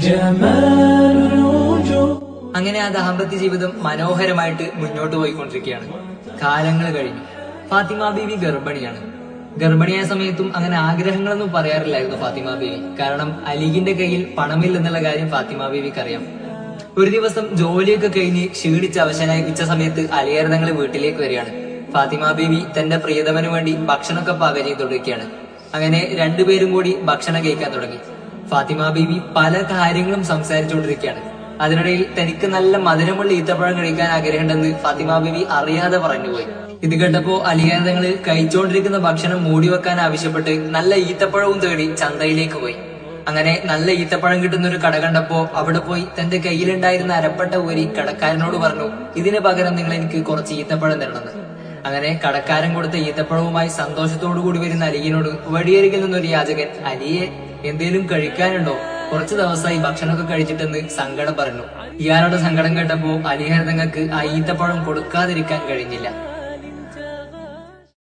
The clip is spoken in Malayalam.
جمال الوجوه. അങ്ങനെ ആ ദാമ്പത്യ ജീവിതം മനോഹരമായിട്ട് മുന്നോട്ട് പോയിക്കൊണ്ടിരിക്കുകയാണ്. കാലങ്ങൾ കഴിഞ്ഞു. ഫാത്തിമ ബീവി ഗർഭിണിയാണ്. ഗർഭിണിയായ സമയത്തും അങ്ങനെ ആഗ്രഹങ്ങളൊന്നും പറയാറില്ലായിരുന്നു ഫാത്തിമ ബീവി. കാരണം അലിഗിന്റെ കയ്യിൽ പണമില്ലെന്നുള്ള കാര്യം ഫാത്തിമ ബീവിക്ക് അറിയാം. ഒരു ദിവസം ജോലിയൊക്കെ കഴിഞ്ഞ് ക്ഷീണിച്ച് അവശനായി ഉച്ച സമയത്ത് അലിയാർ തങ്ങൾ വീട്ടിലേക്ക് വരികയാണ്. ഫാത്തിമ ബീവി തന്റെ പ്രിയതമന് വേണ്ടി ഭക്ഷണമൊക്കെ പാകം ചെയ്തുകൊണ്ടിരിക്കുകയാണ്. അങ്ങനെ രണ്ടുപേരും കൂടി ഭക്ഷണം കഴിക്കാൻ തുടങ്ങി. ഫാത്തിമ ബീവി പല കാര്യങ്ങളും സംസാരിച്ചുകൊണ്ടിരിക്കുകയാണ്. അതിനിടയിൽ തനിക്ക് നല്ല മധുരമുള്ള ഈത്തപ്പഴം കഴിക്കാൻ ആഗ്രഹമുണ്ടെന്ന് ഫാത്തിമ ബീവി അറിയാതെ പറഞ്ഞുപോയി. ഇത് കേട്ടപ്പോ അലിയാർ തങ്ങള് കഴിച്ചുകൊണ്ടിരിക്കുന്ന ഭക്ഷണം മൂടിവെക്കാൻ ആവശ്യപ്പെട്ട് നല്ല ഈത്തപ്പഴവും തേടി ചന്തയിലേക്ക് പോയി. അങ്ങനെ നല്ല ഈത്തപ്പഴം കിട്ടുന്ന ഒരു കട കണ്ടപ്പോ അവിടെ പോയി തന്റെ കയ്യിലുണ്ടായിരുന്ന അരപ്പട്ട ഊരി കടക്കാരനോട് പറഞ്ഞു, ഇതിന് പകരം നിങ്ങൾ എനിക്ക് കുറച്ച് ഈത്തപ്പഴം തരണമെന്ന്. അങ്ങനെ കടക്കാരൻ കൊടുത്ത ഈത്തപ്പഴവുമായി സന്തോഷത്തോടു കൂടി വരുന്ന അലിയിനോട് വഴിയരികിൽ നിന്നൊരു യാചകൻ, അലിയെ എന്തേലും കഴിക്കാനുണ്ടോ, കുറച്ചു ദിവസമായി ഭക്ഷണമൊക്കെ കഴിച്ചിട്ടെന്ന് സങ്കടം പറഞ്ഞു. ഇയാളുടെ സങ്കടം കേട്ടപ്പോ അലിയാർ തങ്ങൾക്ക് ആ ഈത്തപ്പഴം കൊടുക്കാതിരിക്കാൻ കഴിഞ്ഞില്ല.